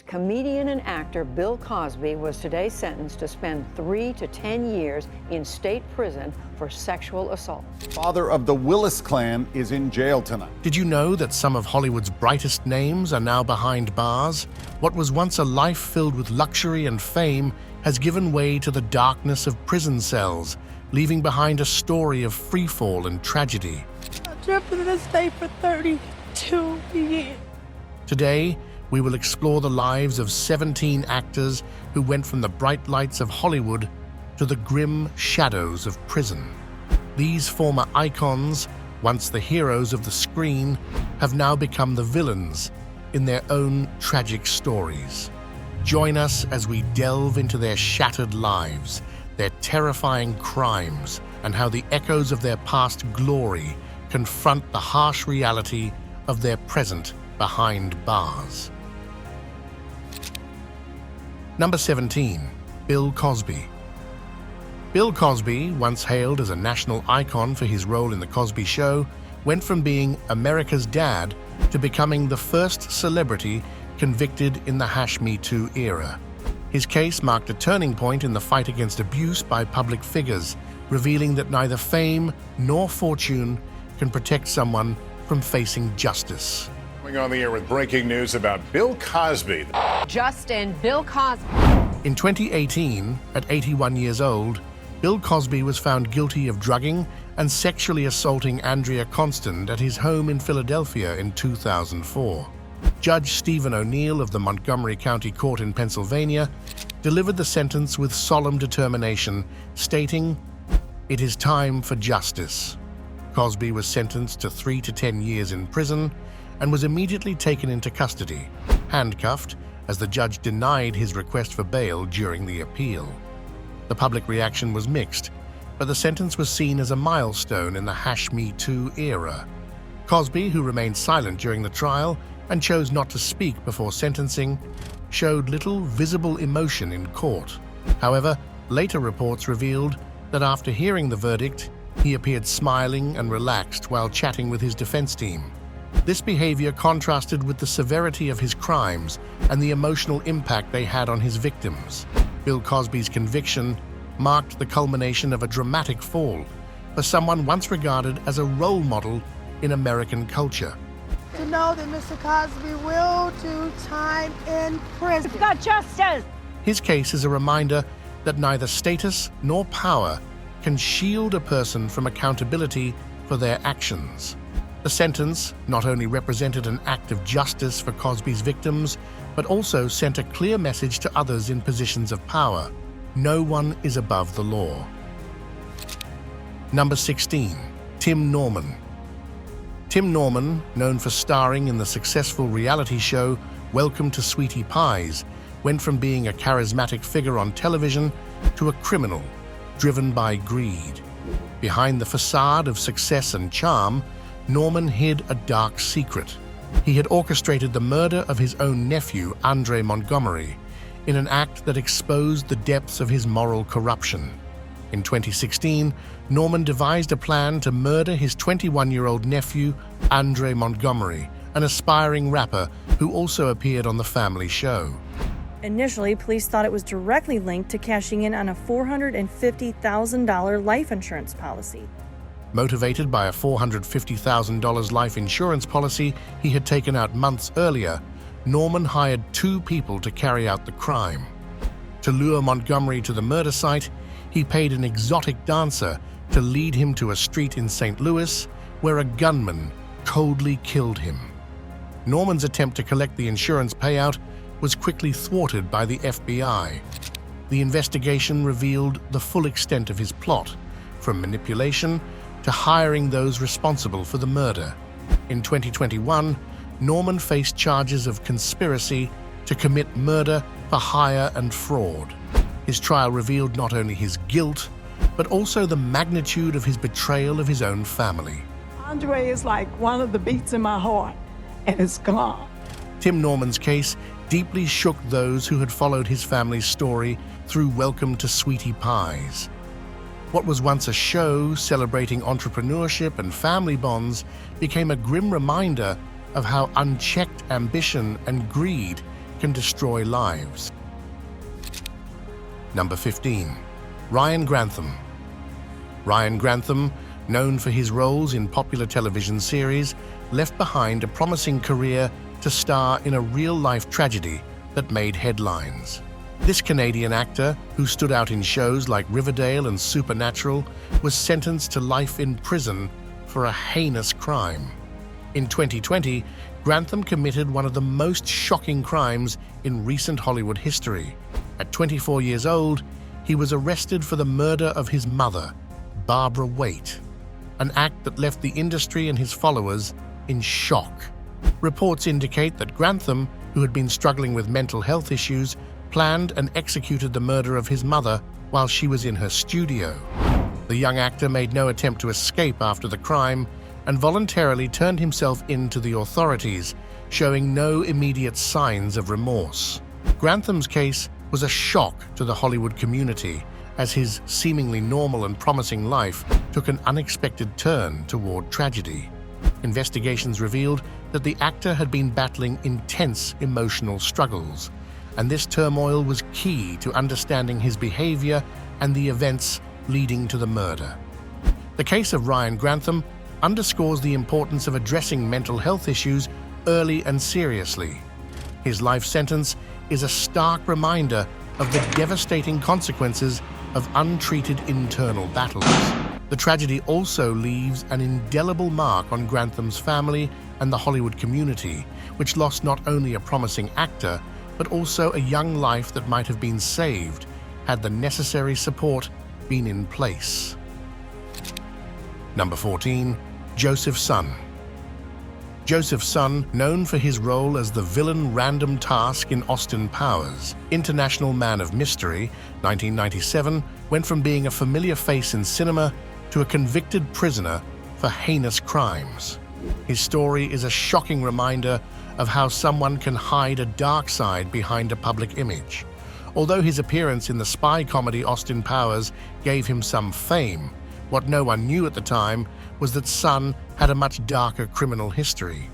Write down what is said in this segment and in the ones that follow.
Comedian and actor Bill Cosby was today sentenced to spend 3 to 10 years in state prison for sexual assault. Father of the Willis clan is in jail tonight. Did you know that some of Hollywood's brightest names are now behind bars? What was once a life filled with luxury and fame has given way to the darkness of prison cells, leaving behind a story of freefall and tragedy. I drifted in this state for 32 years. Today, we will explore the lives of 17 actors who went from the bright lights of Hollywood to the grim shadows of prison. These former icons, once the heroes of the screen, have now become the villains in their own tragic stories. Join us as we delve into their shattered lives, their terrifying crimes, and how the echoes of their past glory confront the harsh reality of their present behind bars. Number 17. Bill Cosby. Bill Cosby, once hailed as a national icon for his role in The Cosby Show, went from being America's dad to becoming the first celebrity convicted in the Me Too era. His case marked a turning point in the fight against abuse by public figures, revealing that neither fame nor fortune can protect someone from facing justice. Coming on the air with breaking news about Bill Cosby. Bill Cosby. In 2018, at 81 years old, Bill Cosby was found guilty of drugging and sexually assaulting Andrea Constant at his home in Philadelphia in 2004. Judge Stephen O'Neill of the Montgomery County Court in Pennsylvania delivered the sentence with solemn determination, stating, "It is time for justice." Cosby was sentenced to 3 to 10 years in prison and was immediately taken into custody, handcuffed, as the judge denied his request for bail during the appeal. The public reaction was mixed, but the sentence was seen as a milestone in the Me Too era. Cosby, who remained silent during the trial and chose not to speak before sentencing, showed little visible emotion in court. However, later reports revealed that after hearing the verdict, he appeared smiling and relaxed while chatting with his defense team. This behavior contrasted with the severity of his crimes and the emotional impact they had on his victims. Bill Cosby's conviction marked the culmination of a dramatic fall for someone once regarded as a role model in American culture. To know that Mr. Cosby will do time in prison. We've got justice. His case is a reminder that neither status nor power can shield a person from accountability for their actions. The sentence not only represented an act of justice for Cosby's victims, but also sent a clear message to others in positions of power. No one is above the law. Number 16. Tim Norman. Tim Norman, known for starring in the successful reality show Welcome to Sweetie Pies, went from being a charismatic figure on television to a criminal driven by greed. Behind the facade of success and charm, Norman hid a dark secret. He had orchestrated the murder of his own nephew, Andre Montgomery, in an act that exposed the depths of his moral corruption. In 2016, Norman devised a plan to murder his 21-year-old nephew, Andre Montgomery, an aspiring rapper who also appeared on the family show. Initially, police thought it was directly linked to cashing in on a $450,000 life insurance policy. Motivated by a $450,000 life insurance policy he had taken out months earlier, Norman hired 2 people to carry out the crime. To lure Montgomery to the murder site, he paid an exotic dancer to lead him to a street in St. Louis where a gunman coldly killed him. Norman's attempt to collect the insurance payout was quickly thwarted by the FBI. The investigation revealed the full extent of his plot, from manipulation to hiring those responsible for the murder. In 2021, Norman faced charges of conspiracy to commit murder for hire and fraud. His trial revealed not only his guilt, but also the magnitude of his betrayal of his own family. Andre is like one of the beats in my heart, and it's gone. Tim Norman's case deeply shook those who had followed his family's story through Welcome to Sweetie Pies. What was once a show celebrating entrepreneurship and family bonds became a grim reminder of how unchecked ambition and greed can destroy lives. Number 15. Ryan Grantham. Ryan Grantham, known for his roles in popular television series, left behind a promising career to star in a real-life tragedy that made headlines. This Canadian actor, who stood out in shows like Riverdale and Supernatural, was sentenced to life in prison for a heinous crime. In 2020, Grantham committed one of the most shocking crimes in recent Hollywood history. At 24 years old, he was arrested for the murder of his mother, Barbara Waite, an act that left the industry and his followers in shock. Reports indicate that Grantham, who had been struggling with mental health issues, planned and executed the murder of his mother while she was in her studio. The young actor made no attempt to escape after the crime and voluntarily turned himself in to the authorities, showing no immediate signs of remorse. Grantham's case was a shock to the Hollywood community, as his seemingly normal and promising life took an unexpected turn toward tragedy. Investigations revealed that the actor had been battling intense emotional struggles, and this turmoil was key to understanding his behavior and the events leading to the murder. The case of Ryan Grantham underscores the importance of addressing mental health issues early and seriously. His life sentence is a stark reminder of the devastating consequences of untreated internal battles. The tragedy also leaves an indelible mark on Grantham's family and the Hollywood community, which lost not only a promising actor, but also a young life that might have been saved had the necessary support been in place. Number 14. Joseph Sun. Joseph Sun, known for his role as the villain Random Task in Austin Powers' International Man of Mystery, 1997, went from being a familiar face in cinema to a convicted prisoner for heinous crimes. His story is a shocking reminder of how someone can hide a dark side behind a public image. Although his appearance in the spy comedy Austin Powers gave him some fame, what no one knew at the time was that Sun had a much darker criminal history.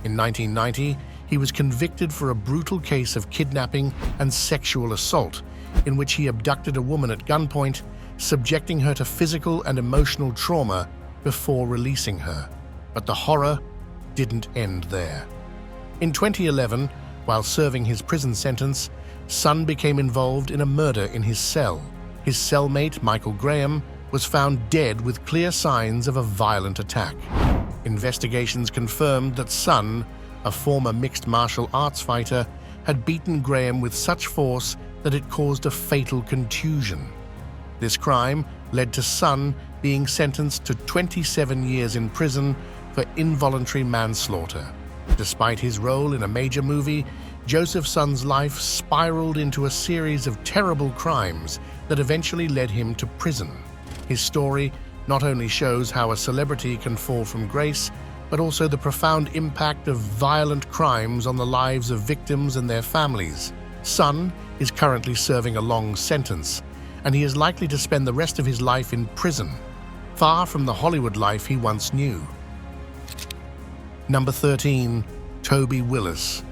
In 1990, he was convicted for a brutal case of kidnapping and sexual assault, in which he abducted a woman at gunpoint, subjecting her to physical and emotional trauma before releasing her. But the horror didn't end there. In 2011, while serving his prison sentence, Sun became involved in a murder in his cell. His cellmate, Michael Graham, was found dead with clear signs of a violent attack. Investigations confirmed that Sun, a former mixed martial arts fighter, had beaten Graham with such force that it caused a fatal contusion. This crime led to Sun being sentenced to 27 years in prison for involuntary manslaughter. Despite his role in a major movie, Joseph Sun's life spiraled into a series of terrible crimes that eventually led him to prison. His story not only shows how a celebrity can fall from grace, but also the profound impact of violent crimes on the lives of victims and their families. Sun is currently serving a long sentence, and he is likely to spend the rest of his life in prison, far from the Hollywood life he once knew. Number 13. Toby Willis.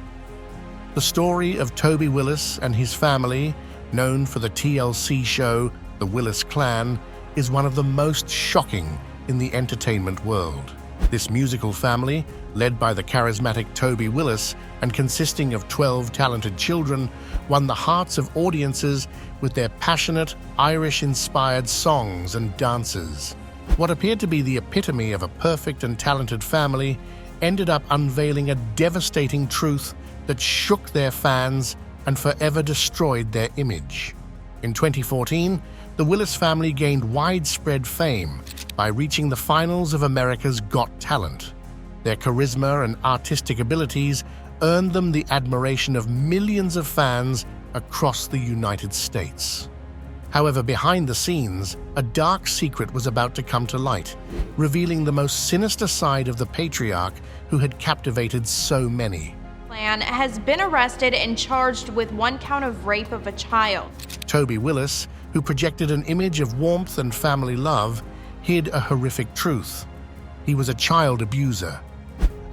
The story of Toby Willis and his family, known for the TLC show The Willis Clan, is one of the most shocking in the entertainment world. This musical family, led by the charismatic Toby Willis and consisting of 12 talented children, won the hearts of audiences with their passionate, Irish-inspired songs and dances. What appeared to be the epitome of a perfect and talented family ended up unveiling a devastating truth that shook their fans and forever destroyed their image. In 2014, the Willis family gained widespread fame by reaching the finals of America's Got Talent. Their charisma and artistic abilities earned them the admiration of millions of fans across the United States. However, behind the scenes, a dark secret was about to come to light, revealing the most sinister side of the patriarch who had captivated so many. Has been arrested and charged with 1 count of rape of a child. Toby Willis, who projected an image of warmth and family love, hid a horrific truth. He was a child abuser.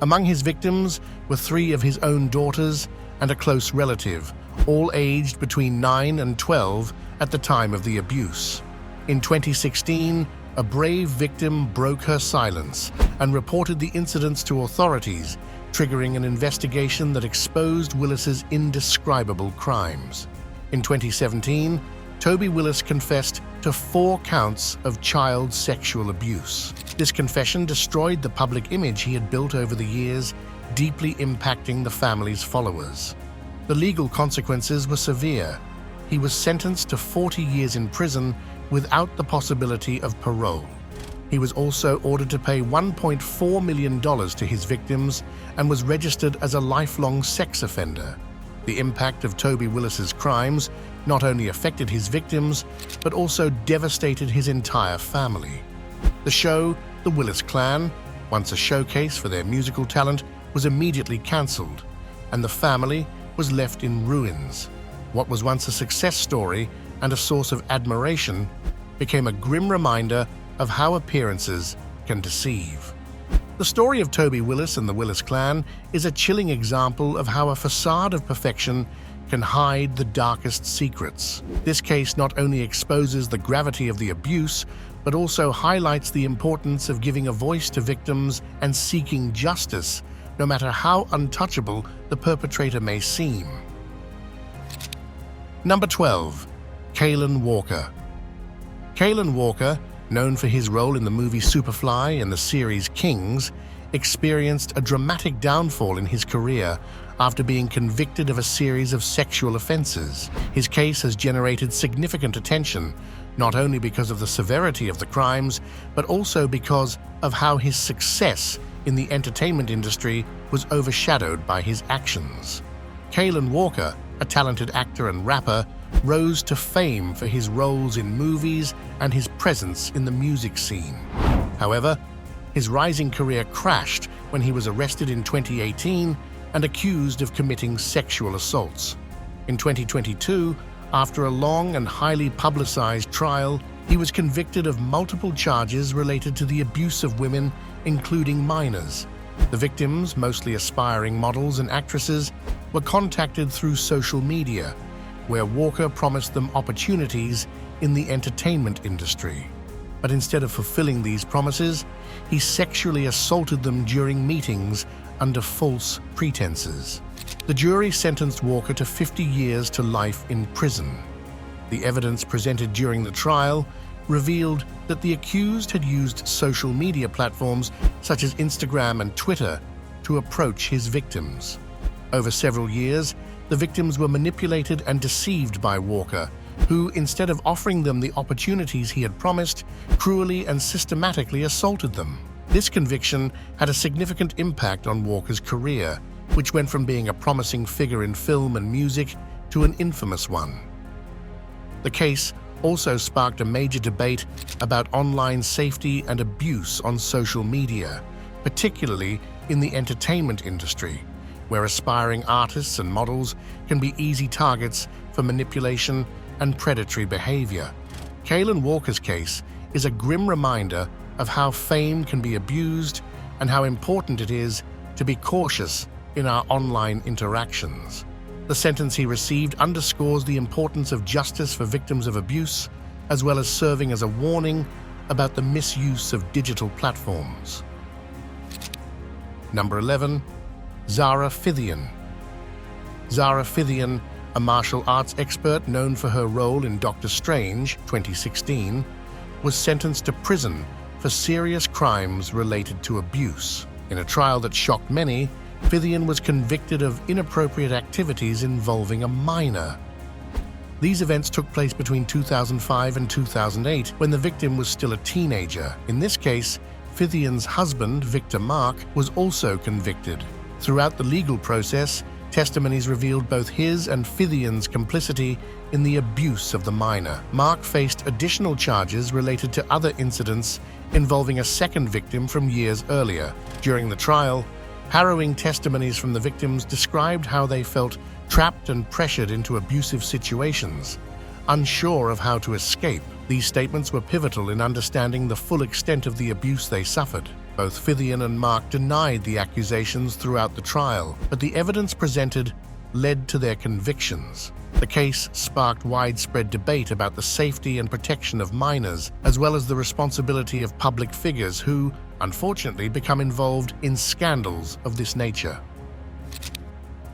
Among his victims were 3 of his own daughters and a close relative, all aged between 9 and 12 at the time of the abuse. In 2016, a brave victim broke her silence and reported the incidents to authorities, triggering an investigation that exposed Willis's indescribable crimes. In 2017, Toby Willis confessed to 4 counts of child sexual abuse. This confession destroyed the public image he had built over the years, deeply impacting the family's followers. The legal consequences were severe. He was sentenced to 40 years in prison without the possibility of parole. He was also ordered to pay $1.4 million to his victims and was registered as a lifelong sex offender. The impact of Toby Willis's crimes not only affected his victims, but also devastated his entire family. The show, The Willis Clan, once a showcase for their musical talent, was immediately cancelled, and the family was left in ruins. What was once a success story and a source of admiration became a grim reminder of how appearances can deceive. The story of Toby Willis and the Willis Clan is a chilling example of how a facade of perfection can hide the darkest secrets. This case not only exposes the gravity of the abuse, but also highlights the importance of giving a voice to victims and seeking justice, no matter how untouchable the perpetrator may seem. Number 12. Kaylan Walker. Kaylan Walker, known for his role in the movie Superfly and the series Kings, experienced a dramatic downfall in his career after being convicted of a series of sexual offenses. His case has generated significant attention, not only because of the severity of the crimes, but also because of how his success in the entertainment industry was overshadowed by his actions. Kaylan Walker, a talented actor and rapper, rose to fame for his roles in movies and his presence in the music scene. However, his rising career crashed when he was arrested in 2018 and accused of committing sexual assaults. In 2022, after a long and highly publicized trial, he was convicted of multiple charges related to the abuse of women, including minors. The victims, mostly aspiring models and actresses, were contacted through social media, where Walker promised them opportunities in the entertainment industry. But instead of fulfilling these promises, he sexually assaulted them during meetings under false pretenses. The jury sentenced Walker to 50 years to life in prison. The evidence presented during the trial revealed that the accused had used social media platforms such as Instagram and Twitter to approach his victims. Over several years, the victims were manipulated and deceived by Walker, who, instead of offering them the opportunities he had promised, cruelly and systematically assaulted them. This conviction had a significant impact on Walker's career, which went from being a promising figure in film and music to an infamous one. The case also sparked a major debate about online safety and abuse on social media, particularly in the entertainment industry, where aspiring artists and models can be easy targets for manipulation and predatory behavior. Kaylan Walker's case is a grim reminder of how fame can be abused and how important it is to be cautious in our online interactions. The sentence he received underscores the importance of justice for victims of abuse, as well as serving as a warning about the misuse of digital platforms. Number 11. Zara Fithian. Zara Fithian, a martial arts expert known for her role in Doctor Strange 2016, was sentenced to prison for serious crimes related to abuse. In a trial that shocked many, Fithian was convicted of inappropriate activities involving a minor. These events took place between 2005 and 2008, when the victim was still a teenager. In this case, Fithian's husband, Victor Mark, was also convicted. Throughout the legal process, testimonies revealed both his and Fithian's complicity in the abuse of the minor. Mark faced additional charges related to other incidents involving a second victim from years earlier. During the trial, harrowing testimonies from the victims described how they felt trapped and pressured into abusive situations, unsure of how to escape. These statements were pivotal in understanding the full extent of the abuse they suffered. Both Fithian and Mark denied the accusations throughout the trial, but the evidence presented led to their convictions. The case sparked widespread debate about the safety and protection of minors, as well as the responsibility of public figures who, unfortunately, become involved in scandals of this nature.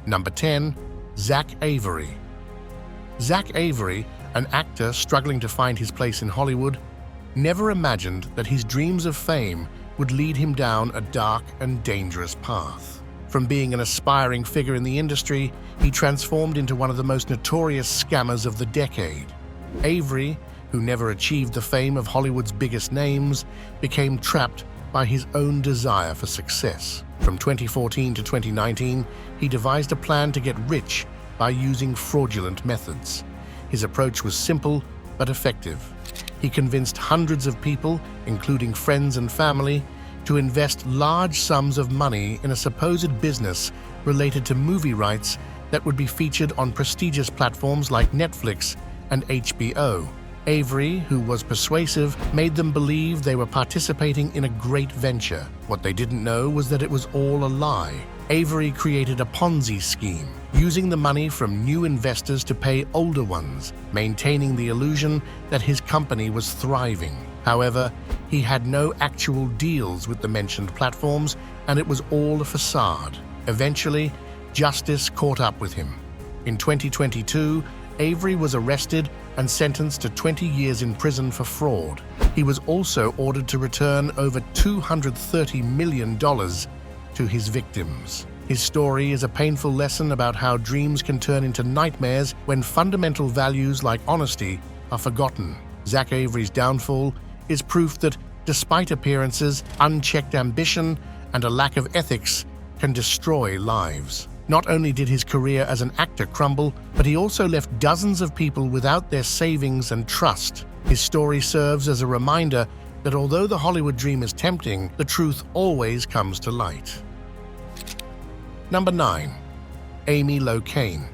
Number 10. Zach Avery. Zach Avery, an actor struggling to find his place in Hollywood, never imagined that his dreams of fame would lead him down a dark and dangerous path. From being an aspiring figure in the industry, he transformed into one of the most notorious scammers of the decade. Avery, who never achieved the fame of Hollywood's biggest names, became trapped by his own desire for success. From 2014 to 2019, he devised a plan to get rich by using fraudulent methods. His approach was simple but effective. He convinced hundreds of people, including friends and family, to invest large sums of money in a supposed business related to movie rights that would be featured on prestigious platforms like Netflix and HBO. Avery, who was persuasive, made them believe they were participating in a great venture. What they didn't know was that it was all a lie. Avery created a Ponzi scheme, using the money from new investors to pay older ones, maintaining the illusion that his company was thriving. However, he had no actual deals with the mentioned platforms, and it was all a facade. Eventually, justice caught up with him. In 2022, Avery was arrested and sentenced to 20 years in prison for fraud. He was also ordered to return over $230 million to his victims. His story is a painful lesson about how dreams can turn into nightmares when fundamental values like honesty are forgotten. Zach Avery's downfall is proof that, despite appearances, unchecked ambition and a lack of ethics can destroy lives. Not only did his career as an actor crumble, but he also left dozens of people without their savings and trust. His story serves as a reminder that although the Hollywood dream is tempting, the truth always comes to light. Number 9. Amy Locane.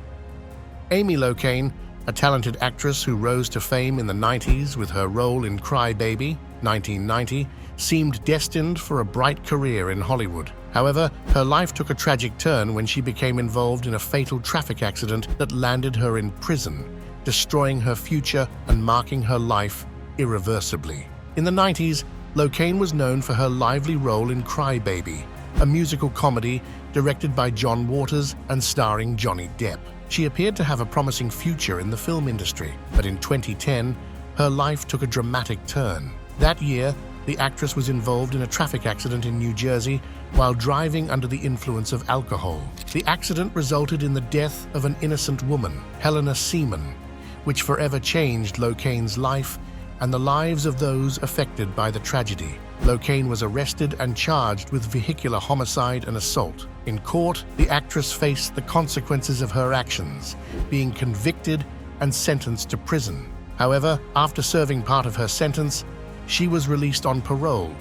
Amy Locane, a talented actress who rose to fame in the 90s with her role in Cry Baby, 1990, seemed destined for a bright career in Hollywood. However, her life took a tragic turn when she became involved in a fatal traffic accident that landed her in prison, destroying her future and marking her life irreversibly. In the 90s, Locane was known for her lively role in Cry Baby, a musical comedy directed by John Waters and starring Johnny Depp. She appeared to have a promising future in the film industry, but in 2010, her life took a dramatic turn. That year, the actress was involved in a traffic accident in New Jersey while driving under the influence of alcohol. The accident resulted in the death of an innocent woman, Helena Seaman, which forever changed Locane's life and the lives of those affected by the tragedy. Locane was arrested and charged with vehicular homicide and assault. In court, the actress faced the consequences of her actions, being convicted and sentenced to prison. However, after serving part of her sentence, she was released on parole,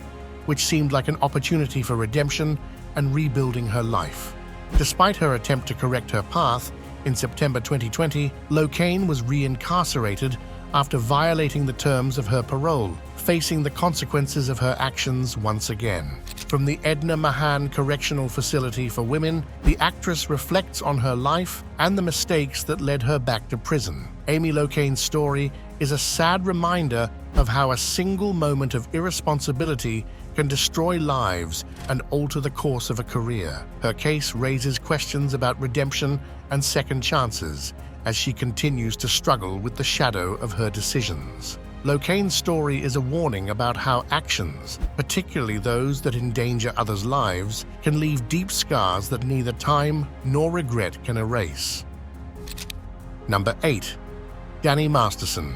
which seemed like an opportunity for redemption and rebuilding her life. Despite her attempt to correct her path, in September 2020, Locane was reincarcerated after violating the terms of her parole, facing the consequences of her actions once again. From the Edna Mahan Correctional Facility for Women, the actress reflects on her life and the mistakes that led her back to prison. Amy Locane's story is a sad reminder of how a single moment of irresponsibility can destroy lives and alter the course of a career. Her case raises questions about redemption and second chances as she continues to struggle with the shadow of her decisions. Locane's story is a warning about how actions, particularly those that endanger others' lives, can leave deep scars that neither time nor regret can erase. Number 8. Danny Masterson.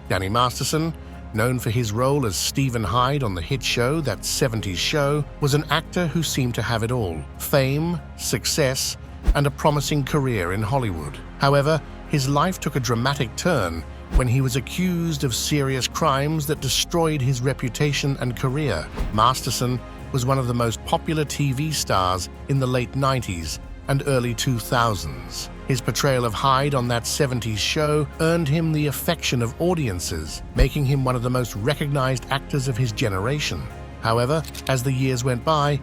Danny Masterson, known for his role as Stephen Hyde on the hit show That 70s Show, was an actor who seemed to have it all: fame, success, and a promising career in Hollywood. However, his life took a dramatic turn when he was accused of serious crimes that destroyed his reputation and career. Masterson was one of the most popular TV stars in the late 90s and early 2000s. His portrayal of Hyde on That 70s Show earned him the affection of audiences, making him one of the most recognized actors of his generation. However, as the years went by,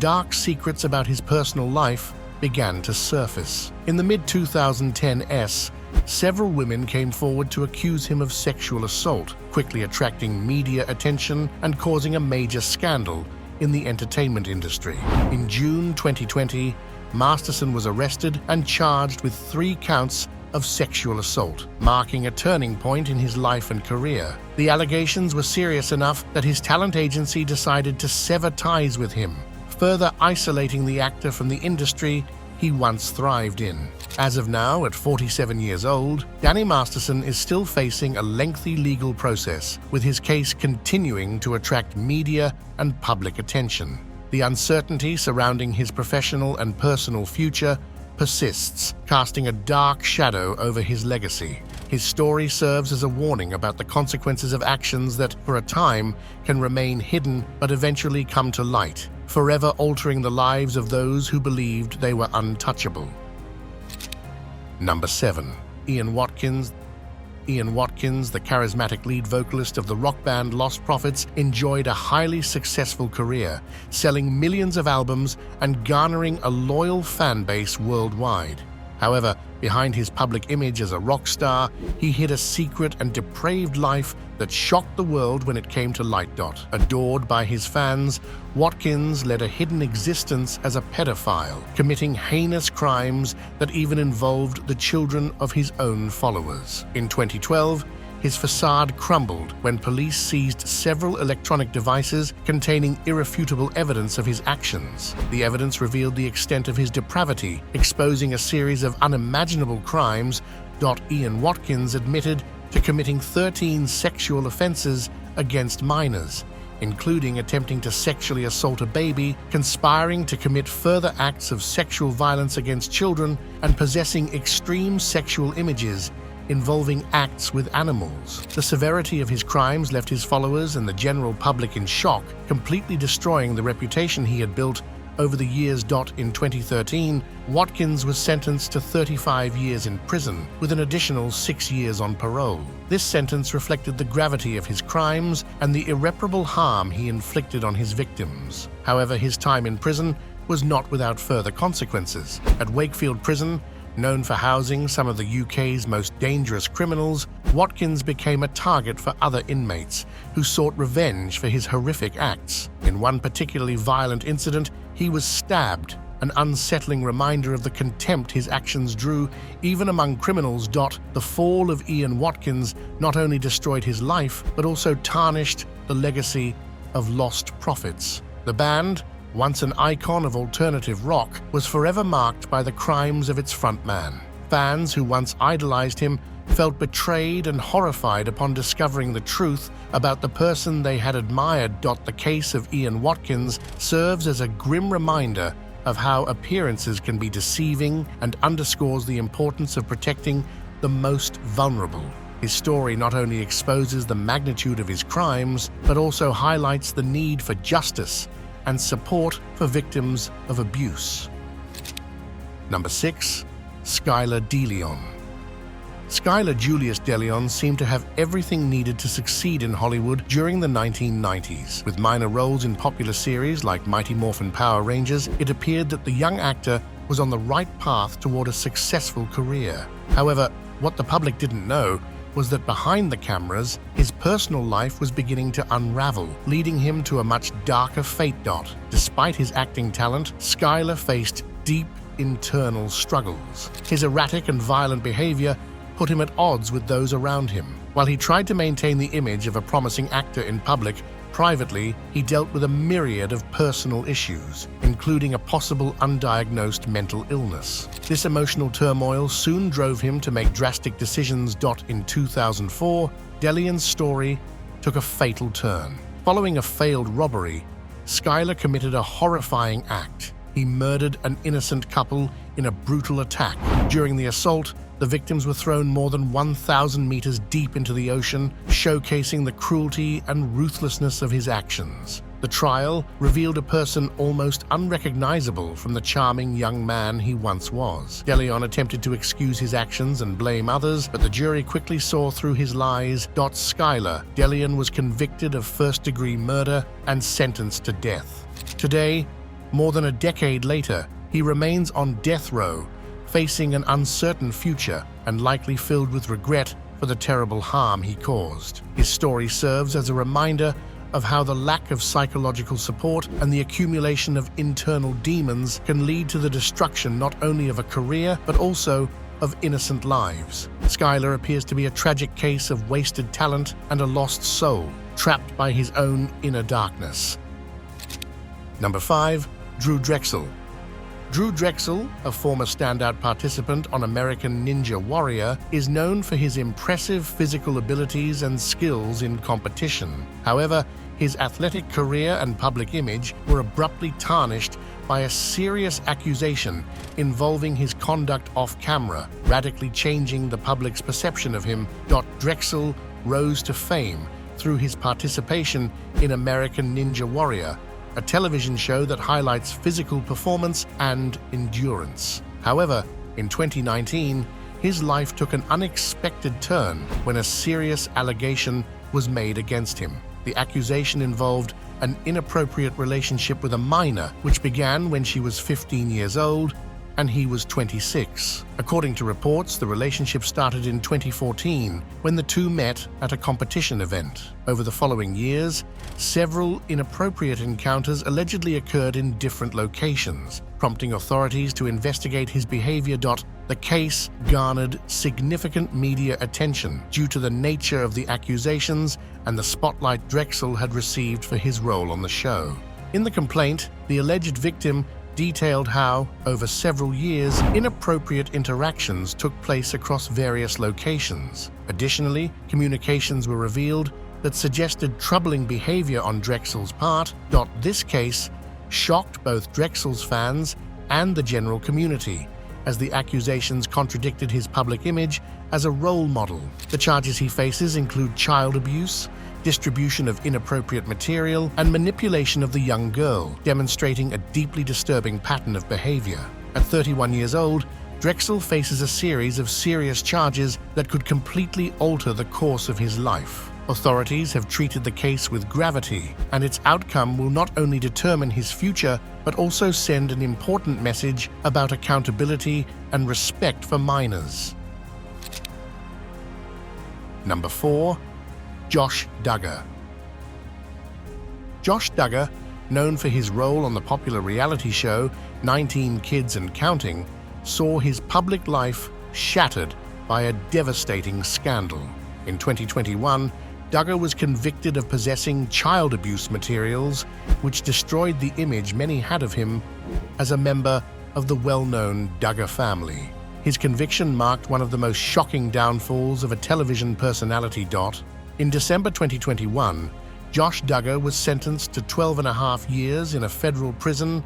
dark secrets about his personal life began to surface. In the mid-2010s, several women came forward to accuse him of sexual assault, quickly attracting media attention and causing a major scandal in the entertainment industry. In June 2020, Masterson was arrested and charged with 3 counts of sexual assault, marking a turning point in his life and career. The allegations were serious enough that his talent agency decided to sever ties with him, further isolating the actor from the industry he once thrived in. As of now, at 47 years old, Danny Masterson is still facing a lengthy legal process, with his case continuing to attract media and public attention. The uncertainty surrounding his professional and personal future persists, casting a dark shadow over his legacy. His story serves as a warning about the consequences of actions that, for a time, can remain hidden but eventually come to light, forever altering the lives of those who believed they were untouchable. Number 7. Ian Watkins. Ian Watkins, the charismatic lead vocalist of the rock band Lost Prophets, enjoyed a highly successful career, selling millions of albums and garnering a loyal fan base worldwide. However, behind his public image as a rock star, he hid a secret and depraved life that shocked the world when it came to Light Dot. Adored by his fans, Watkins led a hidden existence as a pedophile, committing heinous crimes that even involved the children of his own followers. In 2012, his facade crumbled when police seized several electronic devices containing irrefutable evidence of his actions. The evidence revealed the extent of his depravity, exposing a series of unimaginable crimes. Ian Watkins admitted to committing 13 sexual offenses against minors, including attempting to sexually assault a baby, conspiring to commit further acts of sexual violence against children, and possessing extreme sexual images involving acts with animals. The severity of his crimes left his followers and the general public in shock, completely destroying the reputation he had built over the years. In 2013, Watkins was sentenced to 35 years in prison, with an additional 6 years on parole. This sentence reflected the gravity of his crimes and the irreparable harm he inflicted on his victims. However, his time in prison was not without further consequences. At Wakefield Prison, known for housing some of the UK's most dangerous criminals, Watkins became a target for other inmates who sought revenge for his horrific acts. In one particularly violent incident, he was stabbed, an unsettling reminder of the contempt his actions drew even among criminals. The fall of Ian Watkins not only destroyed his life, but also tarnished the legacy of Lost Prophets. The band, once an icon of alternative rock, was forever marked by the crimes of its frontman. Fans who once idolized him felt betrayed and horrified upon discovering the truth about the person they had admired. The case of Ian Watkins serves as a grim reminder of how appearances can be deceiving and underscores the importance of protecting the most vulnerable. His story not only exposes the magnitude of his crimes, but also highlights the need for justice and support for victims of abuse. Number 6. Skylar DeLeon. Skylar Julius DeLeon seemed to have everything needed to succeed in Hollywood during the 1990s. With minor roles in popular series like Mighty Morphin Power Rangers, it appeared that the young actor was on the right path toward a successful career. However, what the public didn't know was that behind the cameras, his personal life was beginning to unravel, leading him to a much darker fate. Despite his acting talent, Skylar faced deep internal struggles. His erratic and violent behavior put him at odds with those around him. While he tried to maintain the image of a promising actor in public, privately, he dealt with a myriad of personal issues, including a possible undiagnosed mental illness. This emotional turmoil soon drove him to make drastic decisions. In 2004, DeLeon's story took a fatal turn. Following a failed robbery, Skylar committed a horrifying act. He murdered an innocent couple in a brutal attack. During the assault, the victims were thrown more than 1,000 meters deep into the ocean, showcasing the cruelty and ruthlessness of his actions. The trial revealed a person almost unrecognizable from the charming young man he once was. DeLeon attempted to excuse his actions and blame others, but the jury quickly saw through his lies. Skylar DeLeon was convicted of first-degree murder and sentenced to death. Today, more than a decade later, he remains on death row, facing an uncertain future and likely filled with regret for the terrible harm he caused. His story serves as a reminder of how the lack of psychological support and the accumulation of internal demons can lead to the destruction not only of a career, but also of innocent lives. Skylar appears to be a tragic case of wasted talent and a lost soul, trapped by his own inner darkness. Number 5. Drew Drexel. Drew Drexel, a former standout participant on American Ninja Warrior, is known for his impressive physical abilities and skills in competition. However, his athletic career and public image were abruptly tarnished by a serious accusation involving his conduct off-camera, radically changing the public's perception of him. Drexel rose to fame through his participation in American Ninja Warrior, a television show that highlights physical performance and endurance. However, in 2019, his life took an unexpected turn when a serious allegation was made against him. The accusation involved an inappropriate relationship with a minor, which began when she was 15 years old and he was 26. According to reports, the relationship started in 2014 when the two met at a competition event. Over the following years, several inappropriate encounters allegedly occurred in different locations, prompting authorities to investigate his behavior. The case garnered significant media attention due to the nature of the accusations and the spotlight Drexel had received for his role on the show. In the complaint, the alleged victim detailed how, over several years, inappropriate interactions took place across various locations. Additionally, communications were revealed that suggested troubling behavior on Drexel's part. This case shocked both Drexel's fans and the general community, as the accusations contradicted his public image as a role model. The charges he faces include child abuse, distribution of inappropriate material, and manipulation of the young girl, demonstrating a deeply disturbing pattern of behavior. At 31 years old, Drexel faces a series of serious charges that could completely alter the course of his life. Authorities have treated the case with gravity, and its outcome will not only determine his future, but also send an important message about accountability and respect for minors. Number 4. Josh Duggar. Josh Duggar, known for his role on the popular reality show 19 Kids and Counting, saw his public life shattered by a devastating scandal. In 2021, Duggar was convicted of possessing child abuse materials, which destroyed the image many had of him as a member of the well-known Duggar family. His conviction marked one of the most shocking downfalls of a television personality. In December 2021, Josh Duggar was sentenced to 12.5 years in a federal prison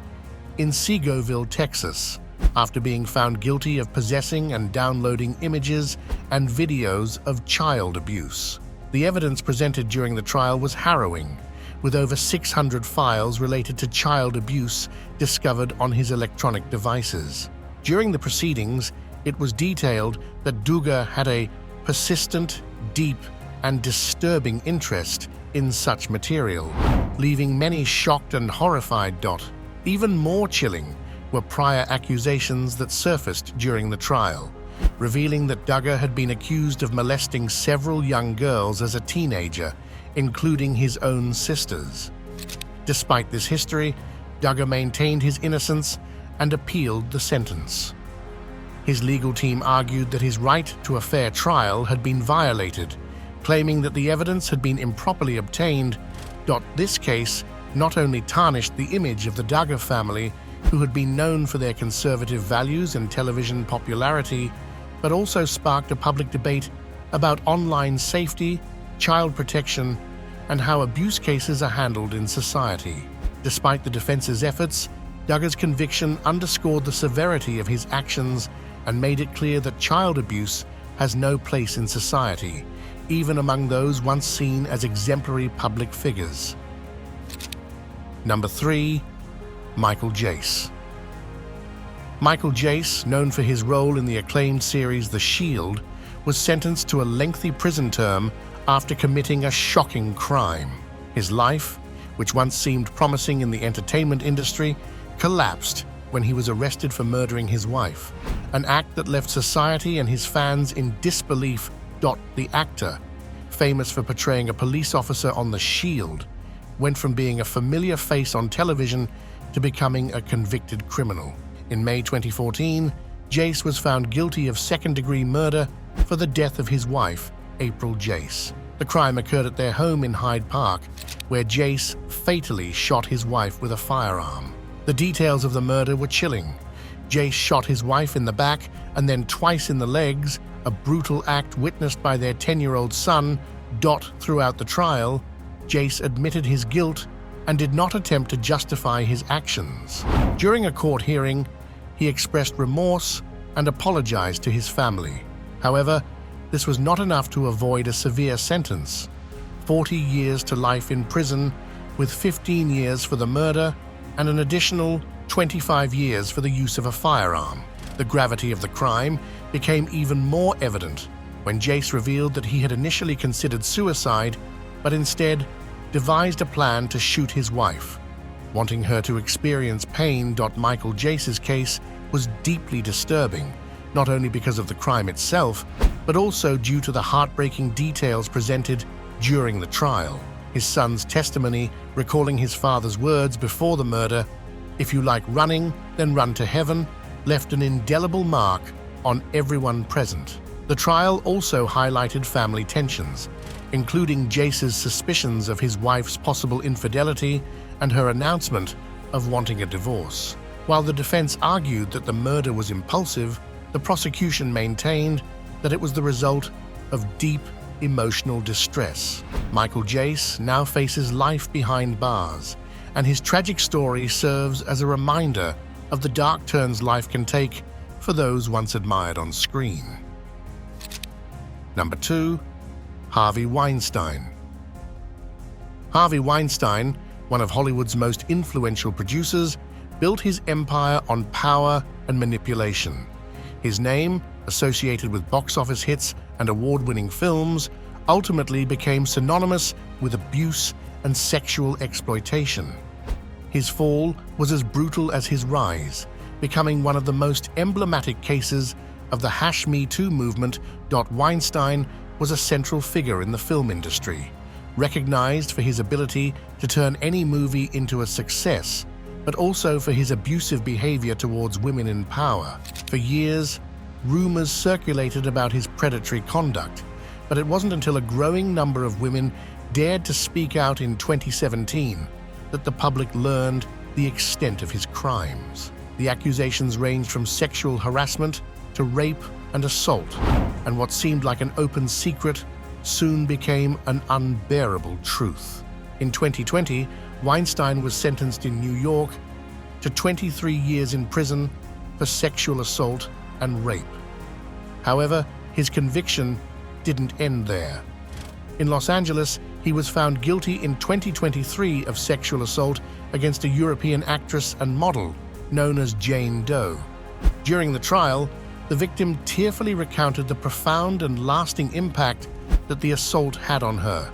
in Segoville, Texas, after being found guilty of possessing and downloading images and videos of child abuse. The evidence presented during the trial was harrowing, with over 600 files related to child abuse discovered on his electronic devices. During the proceedings, it was detailed that Duggar had a persistent, deep, and disturbing interest in such material, leaving many shocked and horrified. Even more chilling were prior accusations that surfaced during the trial, revealing that Duggar had been accused of molesting several young girls as a teenager, including his own sisters. Despite this history, Duggar maintained his innocence and appealed the sentence. His legal team argued that his right to a fair trial had been violated, claiming that the evidence had been improperly obtained. This case not only tarnished the image of the Duggar family, who had been known for their conservative values and television popularity, but also sparked a public debate about online safety, child protection, and how abuse cases are handled in society. Despite the defense's efforts, Duggar's conviction underscored the severity of his actions and made it clear that child abuse has no place in society, even among those once seen as exemplary public figures. Number 3. Michael Jace. Michael Jace, known for his role in the acclaimed series The Shield, was sentenced to a lengthy prison term after committing a shocking crime. His life, which once seemed promising in the entertainment industry, collapsed when he was arrested for murdering his wife, an act that left society and his fans in disbelief. The actor, famous for portraying a police officer on The Shield, went from being a familiar face on television to becoming a convicted criminal. In May 2014, Jace was found guilty of second-degree murder for the death of his wife, April Jace. The crime occurred at their home in Hyde Park, where Jace fatally shot his wife with a firearm. The details of the murder were chilling. Jace shot his wife in the back and then twice in the legs, a brutal act witnessed by their 10-year-old son. Throughout the trial, Jace admitted his guilt and did not attempt to justify his actions. During a court hearing, he expressed remorse and apologized to his family. However, this was not enough to avoid a severe sentence: 40 years to life in prison, with 15 years for the murder and an additional 25 years for the use of a firearm. The gravity of the crime became even more evident when Jace revealed that he had initially considered suicide, but instead devised a plan to shoot his wife. Wanting her to experience pain. Michael Jace's case was deeply disturbing, not only because of the crime itself, but also due to the heartbreaking details presented during the trial. His son's testimony, recalling his father's words before the murder, "If you like running, then run to heaven," left an indelible mark on everyone present. The trial also highlighted family tensions, including Jace's suspicions of his wife's possible infidelity and her announcement of wanting a divorce. While the defense argued that the murder was impulsive, the prosecution maintained that it was the result of deep emotional distress. Michael Jace now faces life behind bars, and his tragic story serves as a reminder of the dark turns life can take for those once admired on screen. Number 2. Harvey Weinstein. Harvey Weinstein, one of Hollywood's most influential producers, built his empire on power and manipulation. His name, associated with box office hits and award-winning films, ultimately became synonymous with abuse and sexual exploitation. His fall was as brutal as his rise, becoming one of the most emblematic cases of the #Me Too movement. Weinstein was a central figure in the film industry, recognized for his ability to turn any movie into a success, but also for his abusive behavior towards women in power. For years, rumors circulated about his predatory conduct, but it wasn't until a growing number of women dared to speak out in 2017 that the public learned the extent of his crimes. The accusations ranged from sexual harassment to rape and assault, and what seemed like an open secret soon became an unbearable truth. In 2020, Weinstein was sentenced in New York to 23 years in prison for sexual assault and rape. However, his conviction didn't end there. In Los Angeles, he was found guilty in 2023 of sexual assault against a European actress and model known as Jane Doe. During the trial, the victim tearfully recounted the profound and lasting impact that the assault had on her.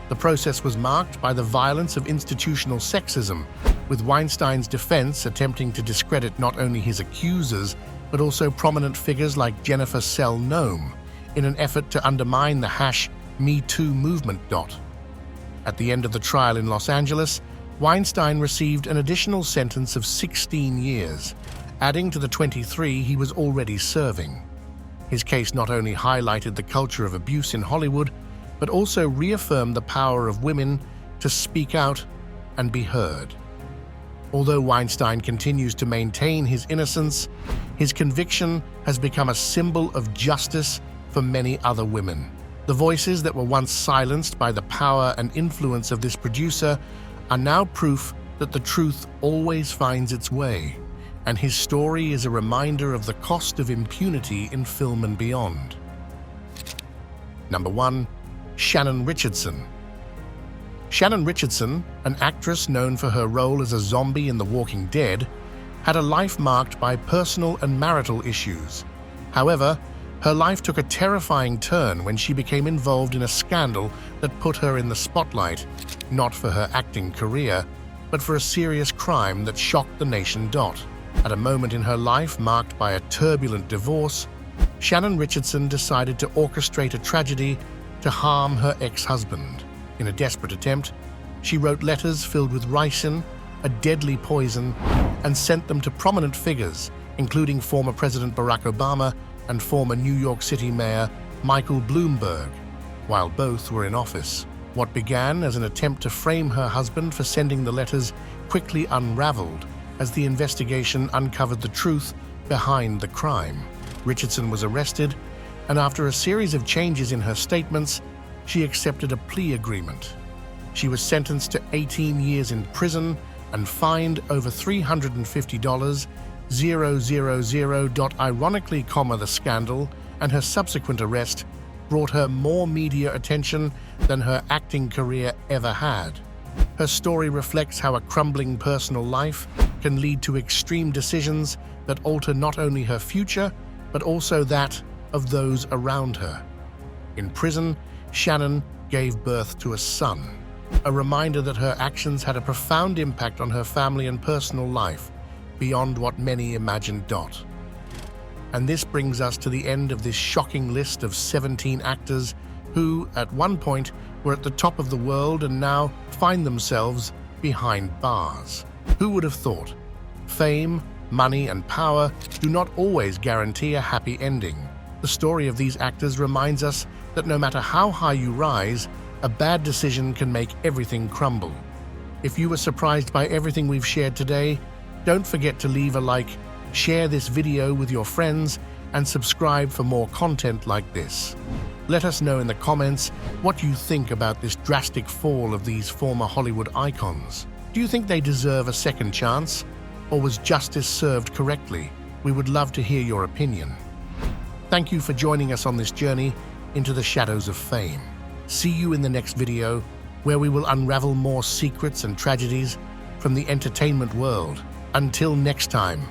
The process was marked by the violence of institutional sexism, with Weinstein's defense attempting to discredit not only his accusers, but also prominent figures like Jennifer Sell Noem, in an effort to undermine the #Me Too movement. At the end of the trial in Los Angeles, Weinstein received an additional sentence of 16 years, adding to the 23 he was already serving. His case not only highlighted the culture of abuse in Hollywood, but also reaffirmed the power of women to speak out and be heard. Although Weinstein continues to maintain his innocence, his conviction has become a symbol of justice for many other women. The voices that were once silenced by the power and influence of this producer are now proof that the truth always finds its way, and his story is a reminder of the cost of impunity in film and beyond. Number 1. Shannon Richardson. Shannon Richardson, an actress known for her role as a zombie in The Walking Dead, had a life marked by personal and marital issues. However, her life took a terrifying turn when she became involved in a scandal that put her in the spotlight, not for her acting career, but for a serious crime that shocked the nation. At a moment in her life marked by a turbulent divorce, Shannon Richardson decided to orchestrate a tragedy to harm her ex-husband. In a desperate attempt, she wrote letters filled with ricin, a deadly poison, and sent them to prominent figures, including former President Barack Obama and former New York City Mayor Michael Bloomberg, while both were in office. What began as an attempt to frame her husband for sending the letters quickly unraveled as the investigation uncovered the truth behind the crime. Richardson was arrested, and after a series of changes in her statements, she accepted a plea agreement. She was sentenced to 18 years in prison and fined over $350, Ironically, the scandal and her subsequent arrest brought her more media attention than her acting career ever had. Her story reflects how a crumbling personal life can lead to extreme decisions that alter not only her future, but also that of those around her. In prison, Shannon gave birth to a son, a reminder that her actions had a profound impact on her family and personal life, beyond what many imagined. And this brings us to the end of this shocking list of 17 actors who, at one point, were at the top of the world and now find themselves behind bars. Who would have thought? Fame, money, and power do not always guarantee a happy ending. The story of these actors reminds us that no matter how high you rise, a bad decision can make everything crumble. If you were surprised by everything we've shared today, don't forget to leave a like, share this video with your friends, and subscribe for more content like this. Let us know in the comments what you think about this drastic fall of these former Hollywood icons. Do you think they deserve a second chance? Or was justice served correctly? We would love to hear your opinion. Thank you for joining us on this journey into the shadows of fame. See you in the next video, where we will unravel more secrets and tragedies from the entertainment world. Until next time.